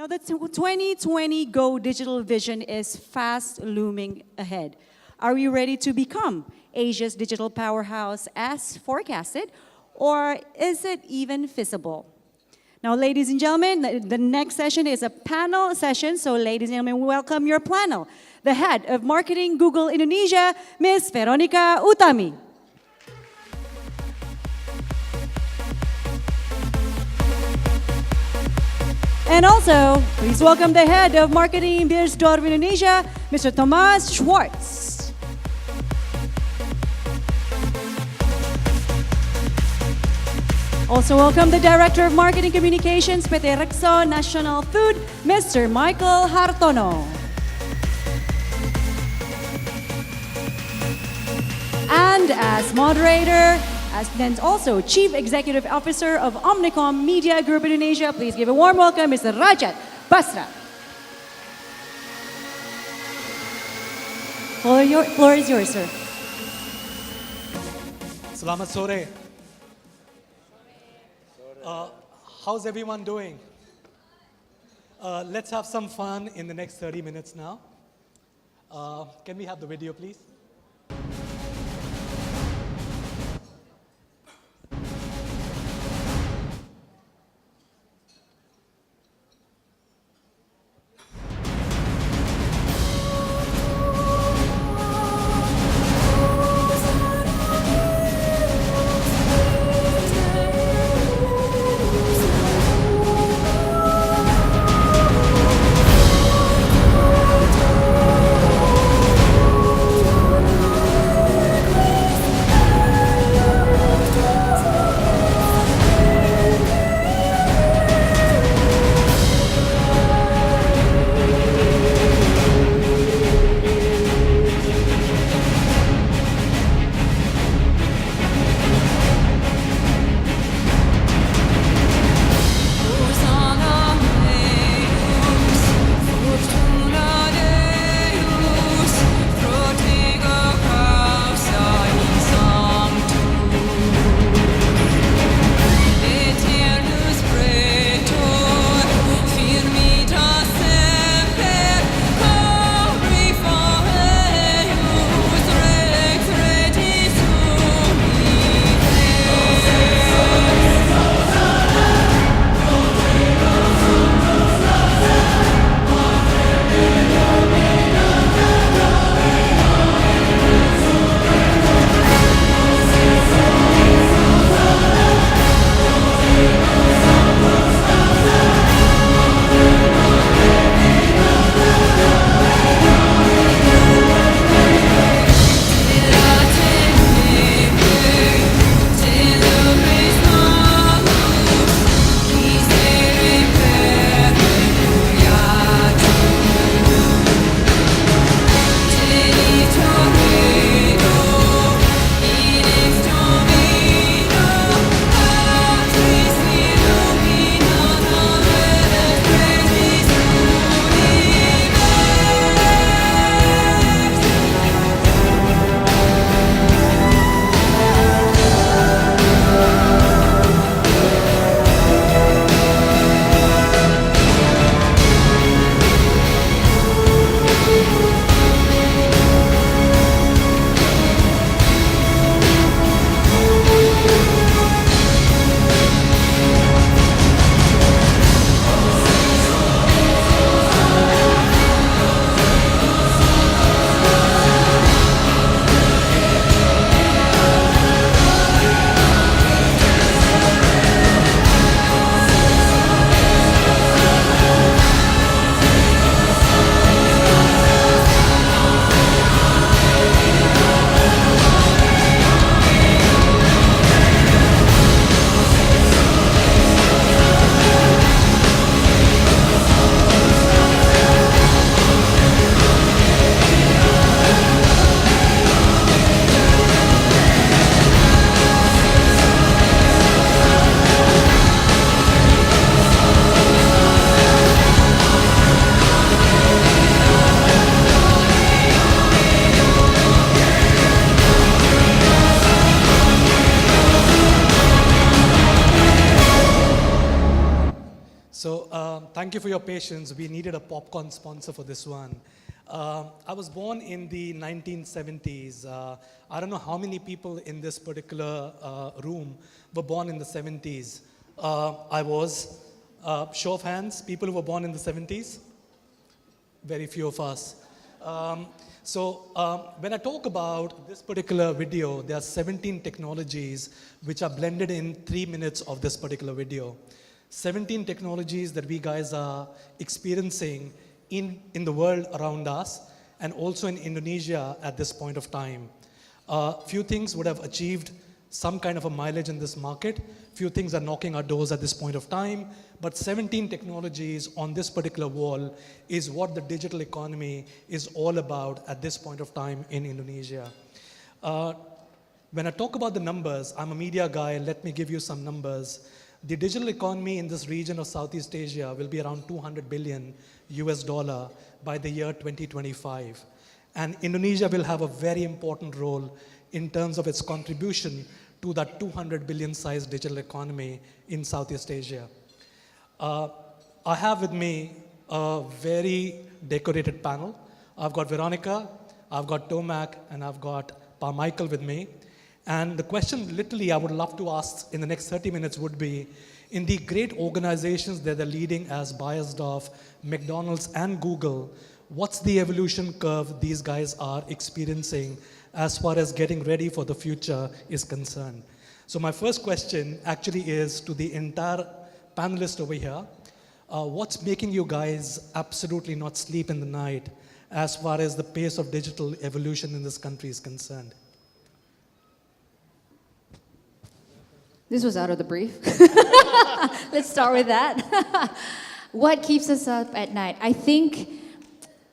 Now, the 2020 Go Digital vision is fast looming ahead. Are we ready to become Asia's digital powerhouse as forecasted, or is it even feasible? Now, ladies and gentlemen, the next session is a panel session. So, ladies and gentlemen, welcome your panel. The head of marketing Google Indonesia, Ms. Veronica Utami. And also, please welcome the head of marketing Beiersdorf Indonesia, Mr. Tomasz Schwarz. Also welcome the Director of Marketing Communications PT Rekso Nasional Food, Mr. Michael Hartono. And as moderator, and also Chief Executive Officer of Omnicom Media Group Indonesia, please give a warm welcome, Mr. Rajat Basra. Floor is yours, sir. Selamat sore. How's everyone doing? Let's have some fun in the next 30 minutes now. Can we have the video, please? thank you for your patience. We needed a popcorn sponsor for this one. I was born in the 1970s. I don't know how many people in this particular room were born in the 70s. I was. Show of hands, people who were born in the 70s? Very few of us. When I talk about this particular video, there are 17 technologies which are blended in 3 minutes of this particular video. 17 technologies that we guys are experiencing in the world around us and also in Indonesia at this point of time. Few things would have achieved some kind of a mileage in this market. Few things are knocking our doors at this point of time, but 17 technologies on this particular wall is what the digital economy is all about at this point of time in Indonesia. When I talk about the numbers, I'm a media guy, let me give you some numbers. The digital economy in this region of Southeast Asia will be around $200 billion by the year 2025. And Indonesia will have a very important role in terms of its contribution to that 200 billion size digital economy in Southeast Asia. I have with me a very decorated panel. I've got Veronica, I've got Tomasz, and I've got Michael with me. And the question literally I would love to ask in the next 30 minutes would be, in the great organizations that they're leading as Beiersdorf, McDonald's, and Google, what's the evolution curve these guys are experiencing as far as getting ready for the future is concerned? So my first question actually is to the entire panelist over here. What's making you guys absolutely not sleep in the night as far as the pace of digital evolution in this country is concerned? This was out of the brief. Let's start with that. What keeps us up at night? I think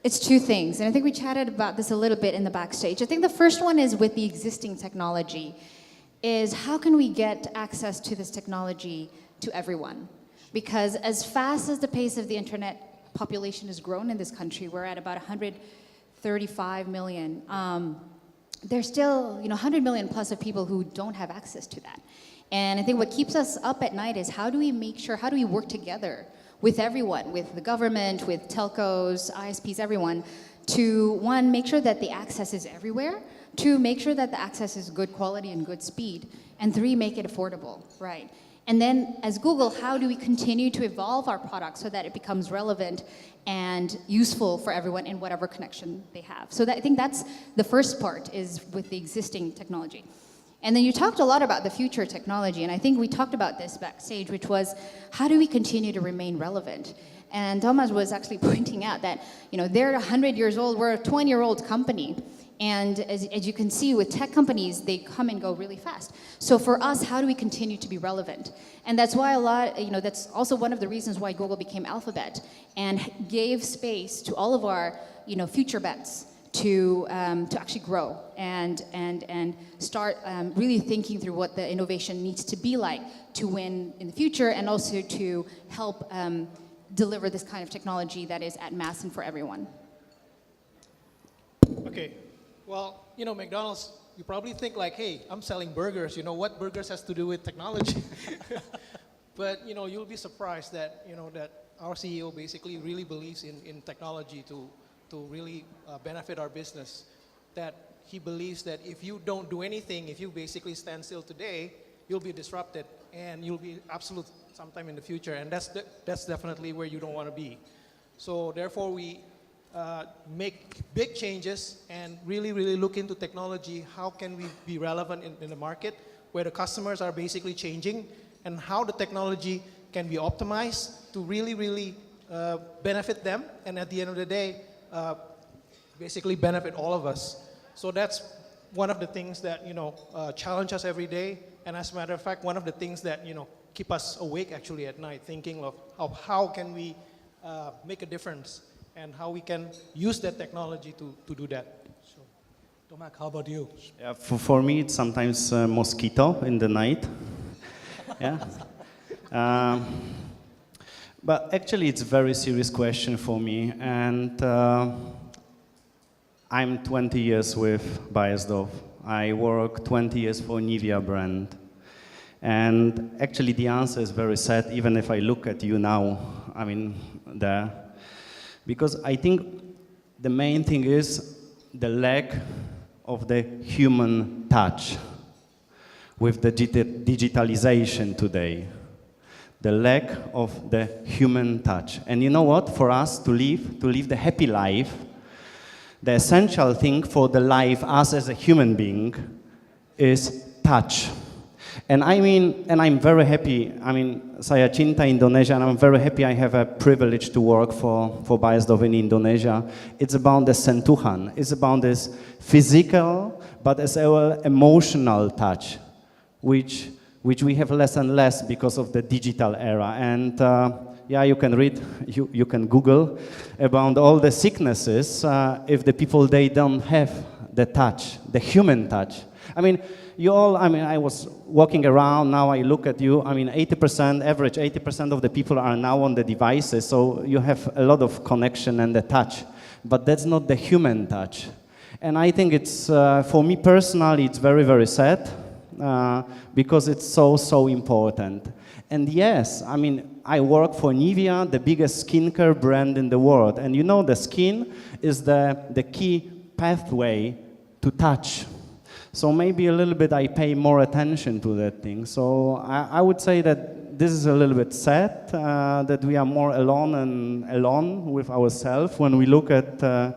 it's two things, and I think we chatted about this a little bit in the backstage. I think the first one is with the existing technology, is how can we get access to this technology to everyone? Because as fast as the pace of the internet population has grown in this country, we're at about 135 million. There's still 100 million plus of people who don't have access to that. And I think what keeps us up at night is how do we work together with everyone, with the government, with telcos, ISPs, everyone, to one, make sure that the access is everywhere, two, make sure that the access is good quality and good speed, and three, make it affordable, right? And then as Google, how do we continue to evolve our product so that it becomes relevant and useful for everyone in whatever connection they have? So I think that's the first part, is with the existing technology. And then you talked a lot about the future technology, and I think we talked about this backstage, which was how do we continue to remain relevant? And Tomasz was actually pointing out that they're 100 years old, we're a 20-year-old company. And as you can see with tech companies, they come and go really fast. So for us, how do we continue to be relevant? And that's why that's also one of the reasons why Google became Alphabet and gave space to all of our future bets to actually grow and start really thinking through what the innovation needs to be like to win in the future, and also to help deliver this kind of technology that is at mass and for everyone. Okay, well, McDonald's, you probably think like, hey, I'm selling burgers, what burgers has to do with technology? But, you'll be surprised that, that our CEO basically really believes in technology to really benefit our business. That he believes that if you don't do anything, if you basically stand still today, you'll be disrupted and you'll be obsolete sometime in the future, and that's definitely where you don't want to be. So therefore we make big changes and really look into technology. How can we be relevant in the market where the customers are basically changing, and how the technology can be optimized to really benefit them, and at the end of the day basically benefit all of us. So that's one of the things that challenge us every day, and as a matter of fact, one of the things that keep us awake actually at night, thinking of how can we make a difference and how we can use that technology to do that. Sure. Tomasz, how about you? Yeah, for me, it's sometimes mosquito in the night. Yeah. But actually, it's a very serious question for me, and I'm 20 years with Beiersdorf. I work 20 years for Nivea brand. And actually the answer is very sad, even if I look at you now, I mean, there. Because I think the main thing is the lack of the human touch with the digitalization today. The lack of the human touch. And you know what? For us to live the happy life, the essential thing for the life, us as a human being, is touch. And I mean, and I'm very happy, I mean, saya cinta Indonesia, and I'm very happy I have a privilege to work for Beiersdorf in Indonesia. It's about the sentuhan. It's about this physical, but as well emotional touch, which we have less and less because of the digital era. And yeah, you can read, you can Google about all the sicknesses if the people, they don't have the touch, the human touch. I mean, I was walking around, now I look at you, I mean, 80%, average 80% of the people are now on the devices, so you have a lot of connection and the touch, but that's not the human touch. And I think it's, for me personally, it's very, very sad, because it's so important. And yes, I mean, I work for Nivea, the biggest skincare brand in the world, and you know the skin is the key pathway to touch. So maybe a little bit I pay more attention to that thing. So I would say that this is a little bit sad, that we are more alone with ourselves when we look at the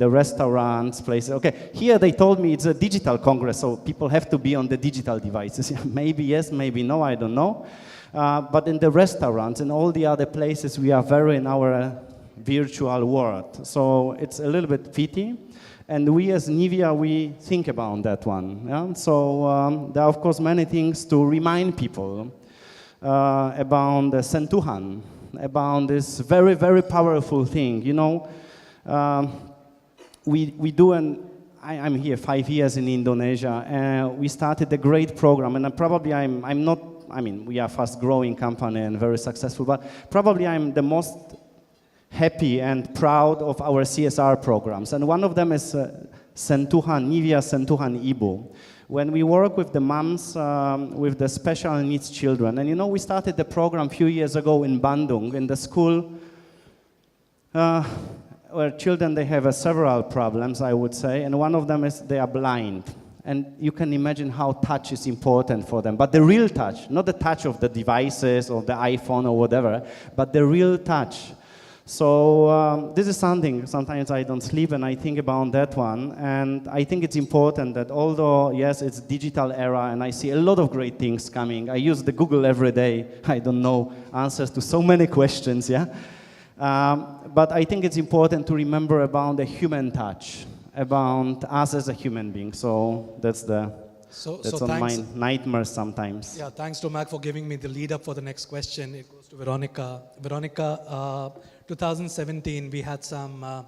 restaurants, places. Okay, here they told me it's a digital congress, so people have to be on the digital devices. Maybe yes, maybe no, I don't know. But in the restaurants and all the other places, we are very in our virtual world. So it's a little bit pity. And we as Nivea, we think about that one. Yeah? So there are, of course, many things to remind people about the sentuhan, about this very, very powerful thing. You know, we do I'm here 5 years in Indonesia, and we started a great program, and probably I'm not, I mean, we are a fast-growing company and very successful, but probably I'm the most happy and proud of our CSR programs. And one of them is Sentuhan, Nivea Sentuhan Ibu. When we work with the moms with the special needs children. And you know, we started the program a few years ago in Bandung, in the school where children, they have several problems, I would say. And one of them is they are blind. And you can imagine how touch is important for them. But the real touch, not the touch of the devices or the iPhone or whatever, but the real touch. So this is something, sometimes I don't sleep and I think about that one. And I think it's important that although, yes, it's digital era and I see a lot of great things coming. I use the Google every day. I don't know answers to so many questions, yeah? But I think it's important to remember about the human touch, about us as a human being. So that's on my nightmares sometimes. Yeah, thanks to Mac for giving me the lead up for the next question. It goes to Veronica. Veronica, 2017, we had some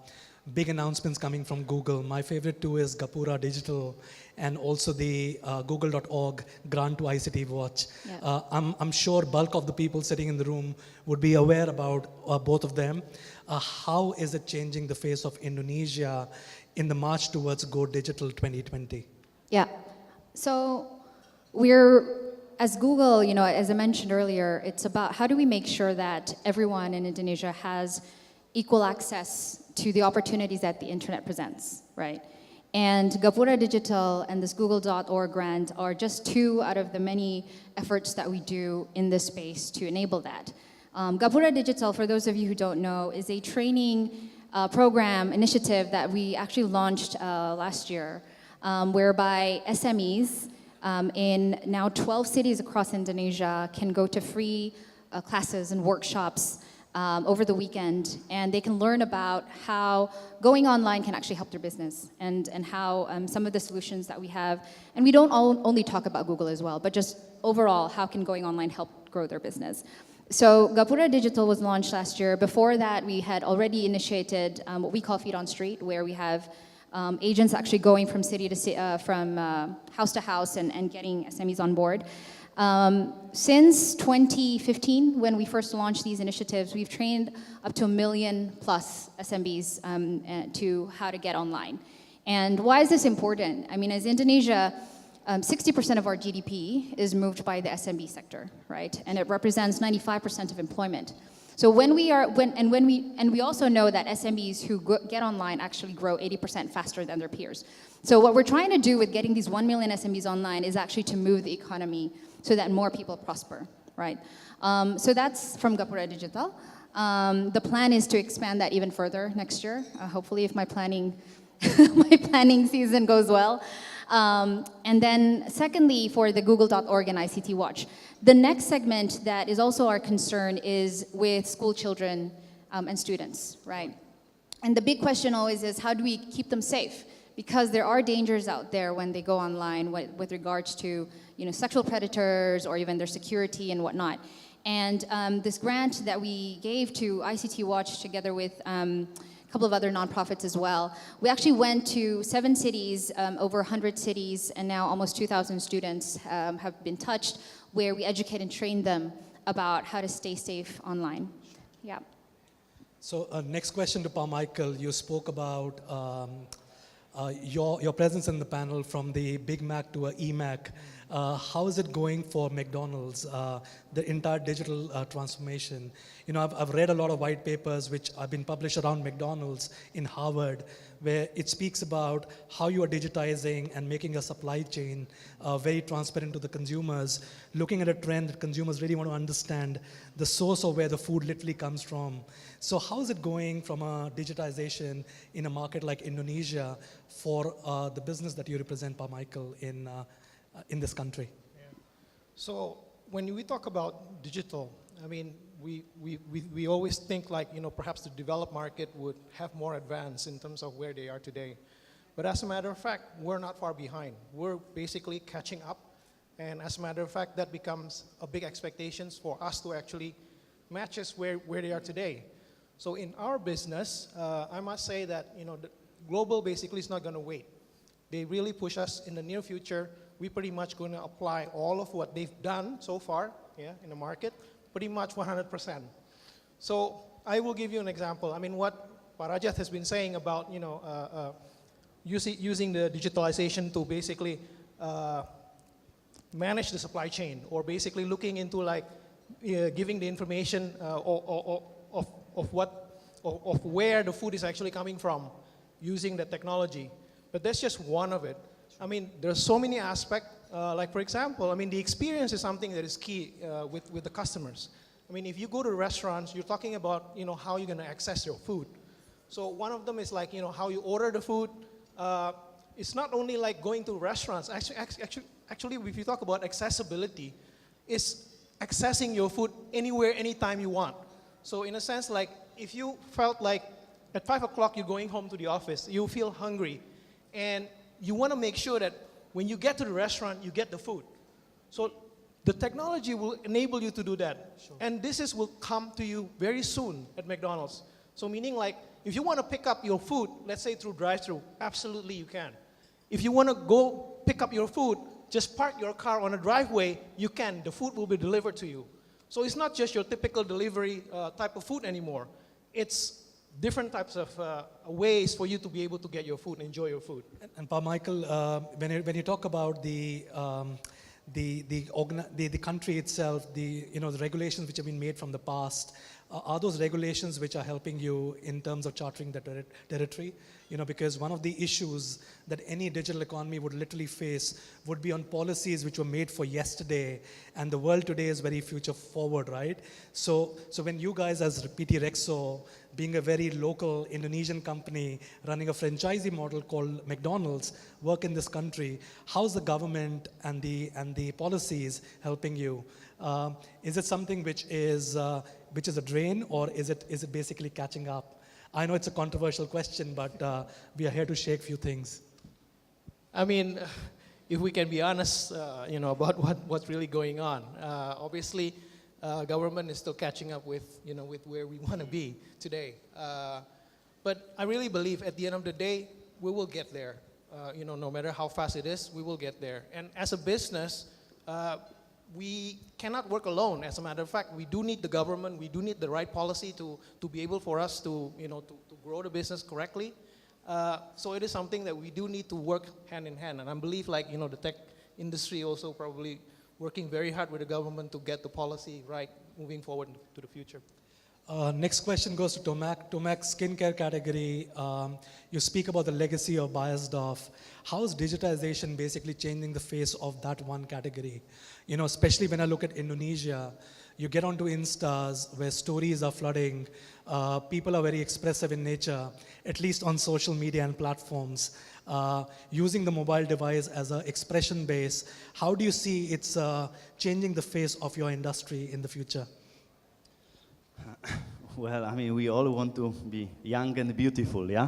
big announcements coming from Google. My favorite two is Gapura Digital and also the google.org grant to ICT Watch. Yeah. I'm sure bulk of the people sitting in the room would be aware about both of them. How is it changing the face of Indonesia in the march towards Go Digital 2020? Yeah, so we're, as Google, you know, as I mentioned earlier, it's about how do we make sure that everyone in Indonesia has equal access to the opportunities that the internet presents, right? And Gapura Digital and this google.org grant are just two out of the many efforts that we do in this space to enable that. Gapura Digital, for those of you who don't know, is a training program initiative that we actually launched last year, whereby SMEs in now 12 cities across Indonesia can go to free classes and workshops over the weekend, and they can learn about how going online can actually help their business and how some of the solutions that we have, and we don't only talk about Google as well, but just overall, how can going online help grow their business? So Gapura Digital was launched last year. Before that, we had already initiated what we call Feet on Street, where we have agents actually going from city to city, from house to house and getting SMEs on board. Since 2015, when we first launched these initiatives, we've trained up to 1 million plus SMBs to how to get online. And why is this important? I mean, as Indonesia, 60% of our GDP is moved by the SMB sector, right? And it represents 95% of employment. So we also know that SMBs who get online actually grow 80% faster than their peers. So what we're trying to do with getting these 1 million SMBs online is actually to move the economy so that more people prosper, right? So that's from Gapura Digital. The plan is to expand that even further next year, hopefully if my planning season goes well. And then secondly, for the Google.org and ICT Watch, the next segment that is also our concern is with school children and students, right? And the big question always is, how do we keep them safe? Because there are dangers out there when they go online with regards to, sexual predators or even their security and whatnot. And this grant that we gave to ICT Watch together with a couple of other nonprofits as well, we actually went to 7 cities, over 100 cities, and now almost 2,000 students have been touched, where we educate and train them about how to stay safe online. Yeah. So next question to Pa Michael. You spoke about your presence in the panel from the Big Mac to a eMac. How is it going for McDonald's, the entire digital transformation? I've read a lot of white papers which have been published around McDonald's in Harvard, where it speaks about how you are digitizing and making a supply chain very transparent to the consumers, looking at a trend that consumers really want to understand the source of where the food literally comes from. So how is it going from a digitization in a market like Indonesia for the business that you represent, Pa Michael, in this country? Yeah. So when we talk about digital, I mean, we always think like, perhaps the developed market would have more advance in terms of where they are today. But as a matter of fact, we're not far behind. We're basically catching up. And as a matter of fact, that becomes a big expectations for us to actually match us where they are today. So in our business, I must say that, the global basically is not going to wait. They really push us in the near future. We're pretty much going to apply all of what they've done so far, in the market, pretty much 100%. So I will give you an example. I mean, what Rajat has been saying about, using the digitalization to basically manage the supply chain, or basically looking into like giving the information of where the food is actually coming from using the technology. But that's just one of it. I mean, there's so many aspects. Like for example, I mean, the experience is something that is key with the customers. I mean, if you go to restaurants, you're talking about, how you're going to access your food. So one of them is like, how you order the food. It's not only like going to restaurants. Actually, if you talk about accessibility, it's accessing your food anywhere, anytime you want. So in a sense, like if you felt like at 5 o'clock you're going home to the office, you feel hungry, and you want to make sure that when you get to the restaurant, you get the food. So the technology will enable you to do that. Sure. And this will come to you very soon at McDonald's. So meaning like, if you want to pick up your food, let's say through drive-through, absolutely you can. If you want to go pick up your food, just park your car on a driveway, you can. The food will be delivered to you. So it's not just your typical delivery type of food anymore. It's different types of ways for you to be able to get your food, enjoy your food. And Pa Michael, when you talk about the country itself, the regulations which have been made from the past, are those regulations which are helping you in terms of chartering the territory? Because one of the issues that any digital economy would literally face would be on policies which were made for yesterday, and the world today is very future forward, right? So when you guys as PT Rekso, being a very local Indonesian company running a franchisee model called McDonald's, work in this country, how's the government and the policies helping you? Is it something which is a drain, or is it basically catching up? I know it's a controversial question, but we are here to shake a few things. I mean, if we can be honest, about what's really going on. Obviously, government is still catching up with where we want to be today. But I really believe at the end of the day, we will get there. No matter how fast it is, we will get there. And as a business, we cannot work alone. As a matter of fact, we do need the government. We do need the right policy to be able for us to grow the business correctly. So it is something that we do need to work hand in hand. And I believe the tech industry also probably working very hard with the government to get the policy right moving forward to the future. Next question goes to Tomasz. Tomasz, skincare category. You speak about the legacy of Beiersdorf. How is digitization basically changing the face of that one category? You know, especially when I look at Indonesia, you get onto Instas where stories are flooding. People are very expressive in nature, at least on social media and platforms. Using the mobile device as an expression base, how do you see it's changing the face of your industry in the future? Well, I mean, we all want to be young and beautiful, yeah?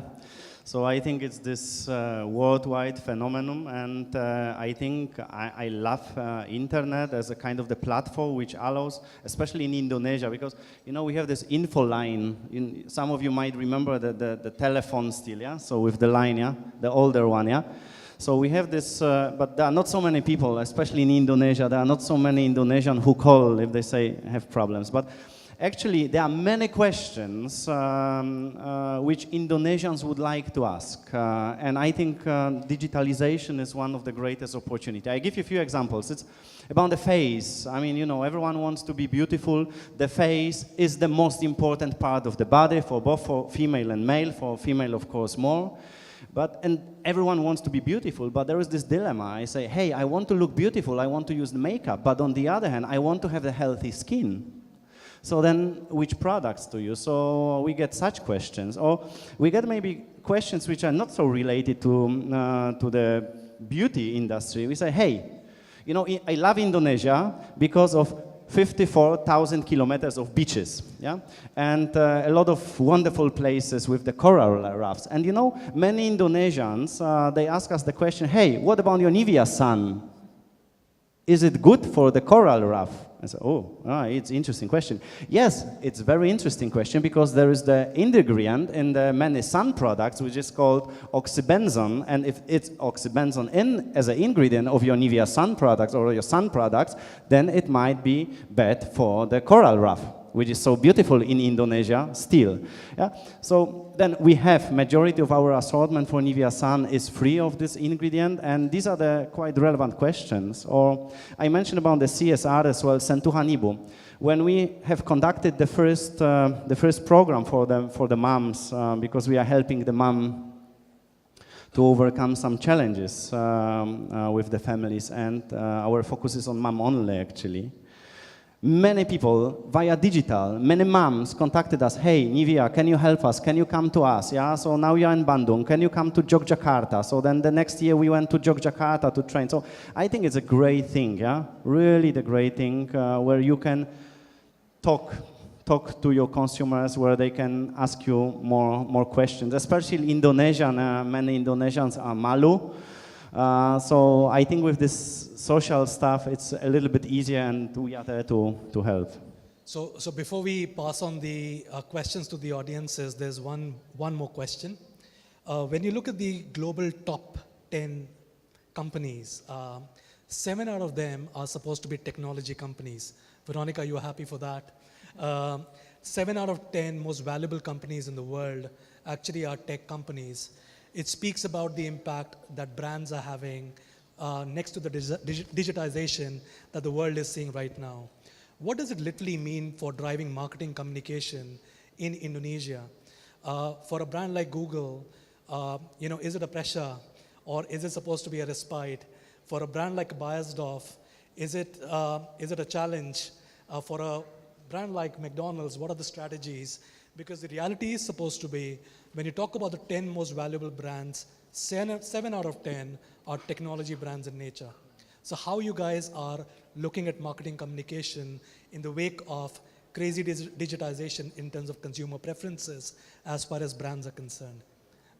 So I think it's this worldwide phenomenon, and I think I love internet as a kind of the platform which allows, especially in Indonesia, because, you know, we have this info line. Some of you might remember the telephone still, yeah? So with the line, yeah? The older one, yeah? So we have this, but there are not so many people, especially in Indonesia, there are not so many Indonesians who call if they say have problems. But actually, there are many questions which Indonesians would like to ask. And I think digitalization is one of the greatest opportunities. I give you a few examples. It's about the face. I mean, you know, everyone wants to be beautiful. The face is the most important part of the body for both for female and male. For female, of course, more. And everyone wants to be beautiful, but there is this dilemma. I say, hey, I want to look beautiful. I want to use the makeup. But on the other hand, I want to have a healthy skin. So then, which products to use? So we get such questions, or we get maybe questions which are not so related to the beauty industry. We say, hey, you know, I love Indonesia because of 54,000 kilometers of beaches, yeah, and a lot of wonderful places with the coral reefs. And you know, many Indonesians they ask us the question, hey, what about your Nivea sun? Is it good for the coral reef? I said, it's an interesting question. Yes, it's a very interesting question because there is the ingredient in the many sun products which is called oxybenzone, and if it's oxybenzone in as an ingredient of your Nivea sun products or your sun products, then it might be bad for the coral reef, which is so beautiful in Indonesia still. Yeah? So then we have majority of our assortment for Nivea Sun is free of this ingredient, and these are the quite relevant questions. Or I mentioned about the CSR as well, Sentuhan Ibu. When we have conducted the first program for the moms, because we are helping the mom to overcome some challenges with the families, and our focus is on mom only actually. Many people via digital, many moms contacted us, hey, Nivea, can you help us? Can you come to us? Yeah, so now you're in Bandung, can you come to Yogyakarta? So then the next year we went to Yogyakarta to train. So I think it's a great thing, yeah, really the great thing where you can talk to your consumers, where they can ask you more questions, especially Indonesian, many Indonesians are malu. So I think with this social stuff, it's a little bit easier, and we are there to help. So before we pass on the questions to the audiences, there's one more question. When you look at the global top 10 companies, 7 out of them are supposed to be technology companies. Veronica, you are happy for that? 7 out of 10 most valuable companies in the world actually are tech companies. It speaks about the impact that brands are having next to the digitization that the world is seeing right now. What does it literally mean for driving marketing communication in Indonesia? For a brand like Google, you know, is it a pressure or is it supposed to be a respite? For a brand like Beiersdorf, is it a challenge? For a brand like McDonald's, what are the strategies? Because the reality is supposed to be, when you talk about the 10 most valuable brands, 7 out of 10 are technology brands in nature. So how you guys are looking at marketing communication in the wake of crazy digitization in terms of consumer preferences as far as brands are concerned?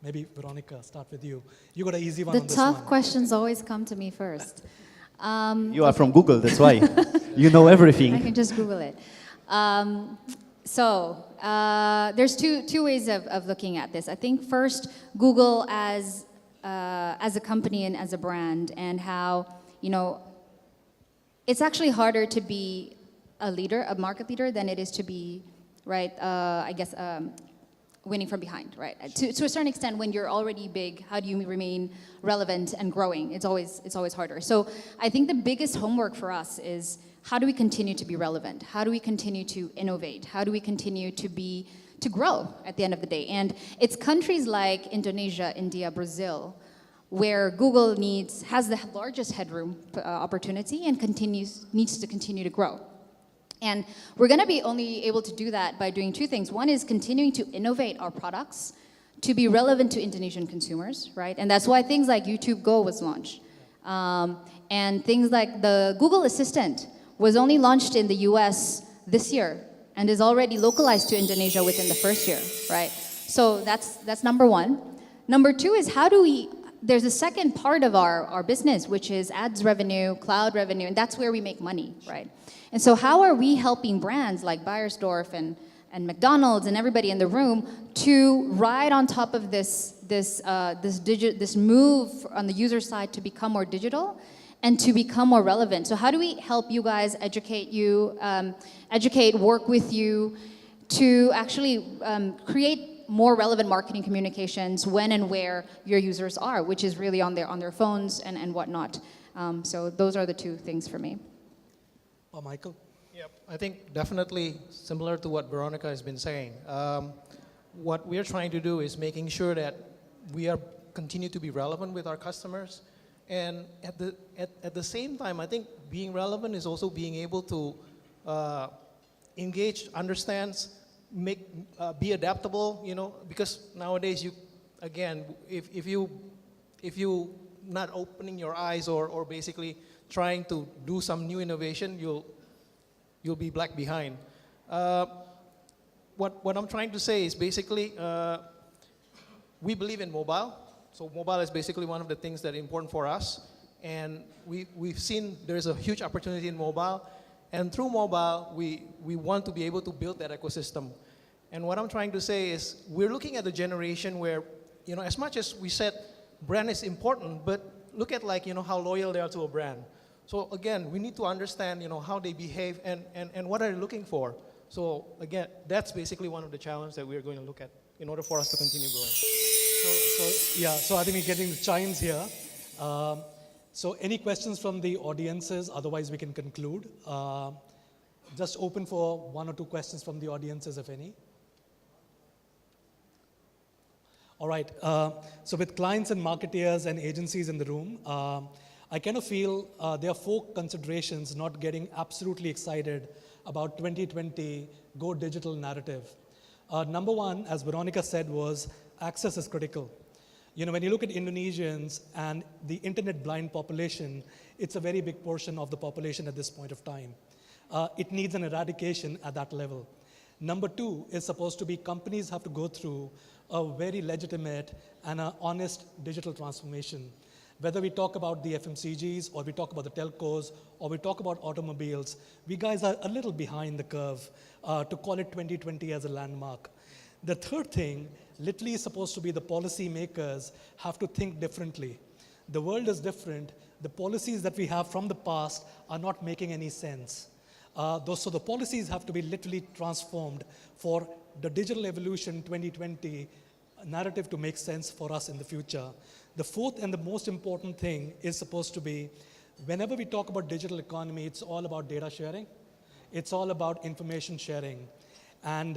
Maybe Veronica, start with you. You got an easy one on this one. The tough questions always come to me first. You are from Google, that's why. You know everything. I can just Google it. So there's two ways of looking at this. I think first, Google as a company and as a brand, and how, you know, it's actually harder to be a leader, a market leader, than it is to be, right, I guess, winning from behind, right? To a certain extent, when you're already big, how do you remain relevant and growing? It's always harder. So I think the biggest homework for us is, how do we continue to be relevant? How do we continue to innovate? How do we continue to grow at the end of the day? And it's countries like Indonesia, India, Brazil, where Google has the largest headroom opportunity and needs to continue to grow. And we're going to be only able to do that by doing two things. One is continuing to innovate our products to be relevant to Indonesian consumers, right? And that's why things like YouTube Go was launched. And things like the Google Assistant was only launched in the US this year and is already localized to Indonesia within the first year, right? So that's number one. Number two is, there's a second part of our business, which is ads revenue, cloud revenue, and that's where we make money, right? And so how are we helping brands like Beiersdorf and McDonald's and everybody in the room to ride on top of this move on the user side to become more digital and to become more relevant? So how do we help you guys work with you to actually create more relevant marketing communications when and where your users are, which is really on their phones and whatnot. So those are the two things for me. Michael? Yep, I think definitely similar to what Veronica has been saying. What we're trying to do is making sure that we continue to be relevant with our customers, and at the same time, I think being relevant is also being able to engage, understand, be adaptable. Because nowadays if you not opening your eyes or basically trying to do some new innovation, you'll be black behind. What I'm trying to say is basically we believe in mobile. So mobile is basically one of the things that are important for us, and we've seen there's a huge opportunity in mobile, and through mobile we want to be able to build that ecosystem. And what I'm trying to say is, we're looking at a generation where, as much as we said brand is important, but look at how loyal they are to a brand. So again, we need to understand, how they behave and what are they looking for. So again, that's basically one of the challenges that we're going to look at in order for us to continue growing. So I think we're getting the chimes here. So any questions from the audiences? Otherwise, we can conclude. Just open for one or two questions from the audiences, if any. All right. So with clients and marketeers and agencies in the room, I kind of feel there are 4 considerations not getting absolutely excited about 2020 Go Digital narrative. Number one, as Veronica said, was access is critical. When you look at Indonesians and the internet blind population, it's a very big portion of the population at this point of time. It needs an eradication at that level. Number 2 is supposed to be companies have to go through a very legitimate and honest digital transformation. Whether we talk about the FMCGs, or we talk about the telcos, or we talk about automobiles, we guys are a little behind the curve to call it 2020 as a landmark. The third thing, literally is supposed to be the policy makers have to think differently. The world is different. The policies that we have from the past are not making any sense. So the policies have to be literally transformed for the digital evolution 2020 narrative to make sense for us in the future. The fourth and the most important thing is supposed to be, whenever we talk about digital economy, it's all about data sharing. It's all about information sharing. And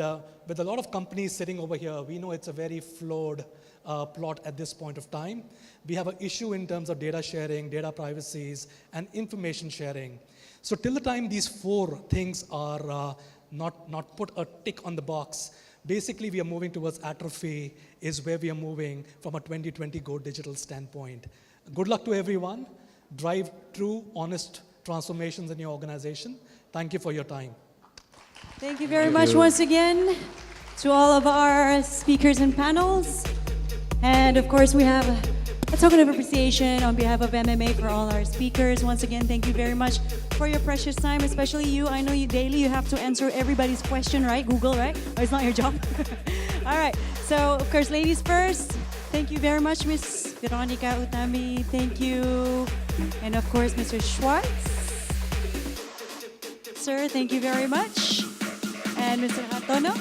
with a lot of companies sitting over here, we know it's a very flawed plot at this point of time. We have an issue in terms of data sharing, data privacies, and information sharing. So till the time these 4 things are not put a tick on the box, basically we are moving towards atrophy, is where we are moving from a 2020 Go Digital standpoint. Good luck to everyone. Drive true, honest transformations in your organization. Thank you for your time. Thank you very much once again to all of our speakers and panels. And of course, we have a token of appreciation on behalf of MMA for all our speakers. Once again, thank you very much for your precious time, especially you. I know you daily, you have to answer everybody's question, right? Google, right? Or it's not your job. All right. So, of course, ladies first. Thank you very much, Miss Veronica Utami. Thank you. And of course, Mr. Schwarz. Sir, thank you very much. And Mr. Hartono.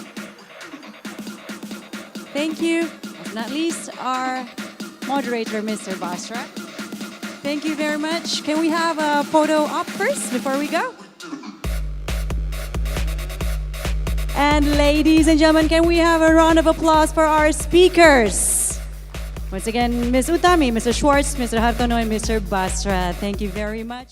Thank you. Last but not least, our moderator, Mr. Basra. Thank you very much. Can we have a photo op first before we go? And ladies and gentlemen, can we have a round of applause for our speakers? Once again, Ms. Utami, Mr. Schwarz, Mr. Hartono, and Mr. Basra. Thank you very much.